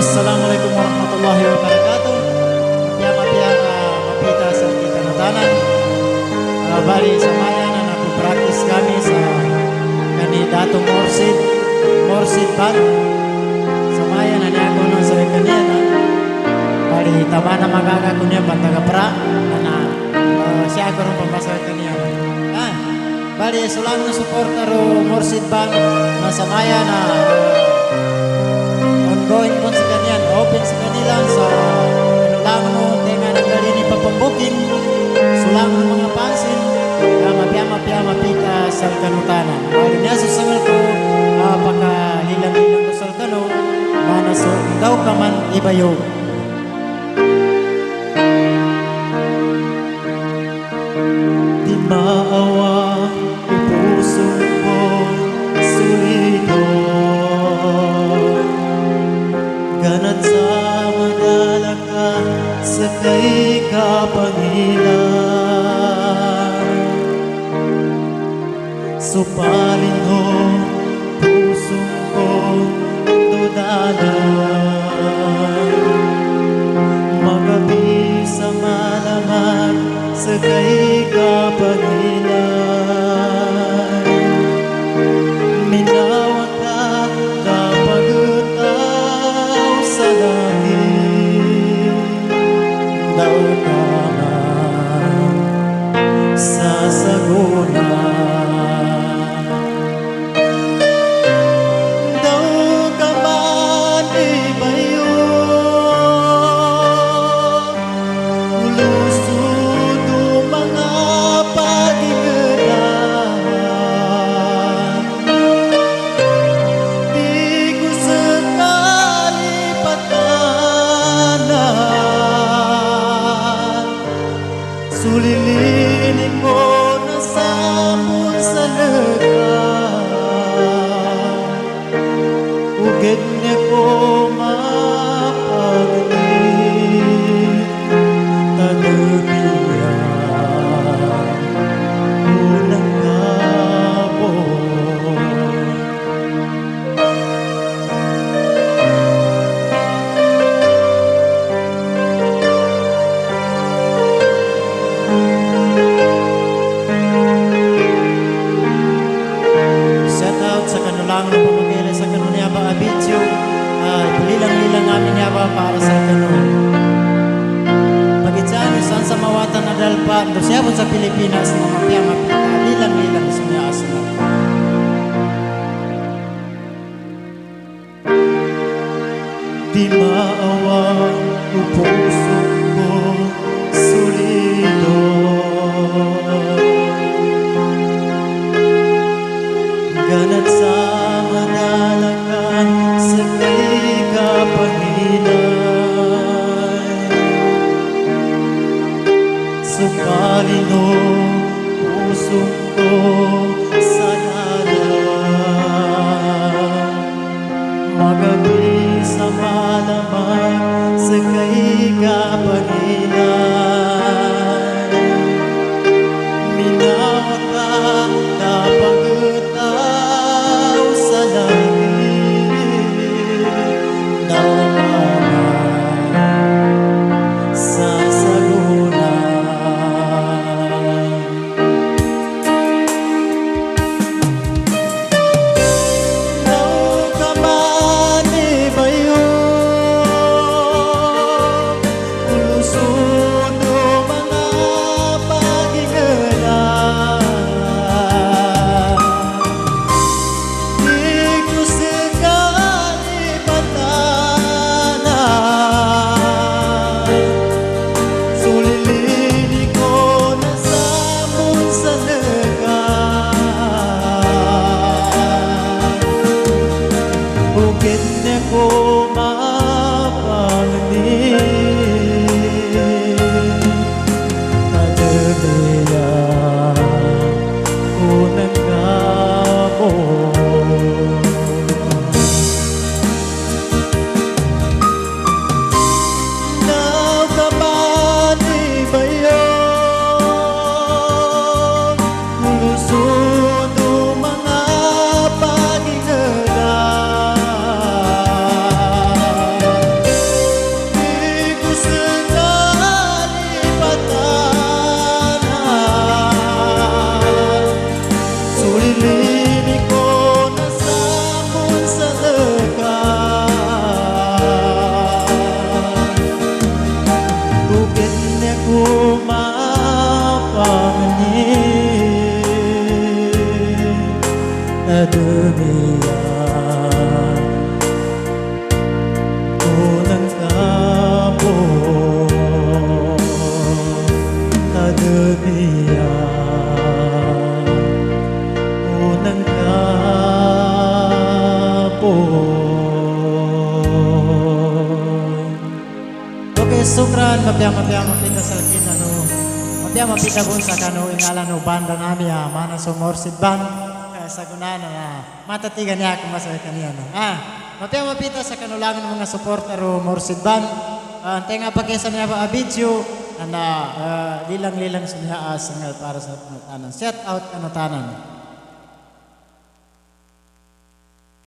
Assalamualaikum warahmatullahi wabarakatuh. Mapia mapita sa kita natanan. Bali sa maya na napipraktis kami sa kandidatong Morsid Band. Sa maya na niya ko nung sa kanya na bali tama na magaga ko niya pantagapra na siya ko nung pambasa kanya. Bali sulang na supporter o Morsid Band na sa maya na ongoing po sa kanyan, open sa kanila sa lang no, tenga ng gali ni papambukin, sulang ng mga pansin, mapia sa kanutanan. Bali niya susangal ko, pagka-hilang-hilang ko sa kano, manaso, daw ka man ibayo. Di maawa, puso ko, sulido. Ganat sa madala ka sa kay kapangilan. Supalin mo puso ko dudalan. Magabi sa malaman sa kay kapangilan. Minawag ka kapagutaw sa langit. Daw ka man sasagutan. Daw ka man ibayo. Ulusod o mga pag-ingatan. Di ko sakali patanan. Sulilinin mo na sabon sa legan. Ugid niya ko mapaglit. Tanabihan unang gabon. Set out sa kanulang na pamagili sa kanunya ba abityo. Pulilang-lilang namin yaba para sa kanun. Pagitsaan saan sa mawatan na dalpa, dosya po sa Pilipinas na mapia-mapita, lilang-lilang sa mga asla. Di maawan o puso ko sulido. Ganat sa madalakan sa kay kapangilan. Supalin o puso ko sa dalan. Magabi sa malamang sa kay kapangilan. Minawag ka na pagutaw sa langit. Daw ka man sasagutan. Daw ka man ibayo. Ulusod o mga pag-ingatan. Di ko sakali patanan. Sulilini ko na sabon sa legan. Bukid na ko mapanglit. Tanabihan unang gabon. Daw ka man ibayo. Ulusod o mga pag-ingatan. dunia unang kapo sa dunia unang kapo. Okay, sukran mapya mapita sa lakin mapya mapita ko sa kano ingala no banda nami mana so morsid band sa gunana na matatigan niya kung masaya kaniya mapya mapita sa kanulangan mga supporter o morsid band tenga pakesa niya ba video na lilang-lilang sa niya para sa tanan set out tanan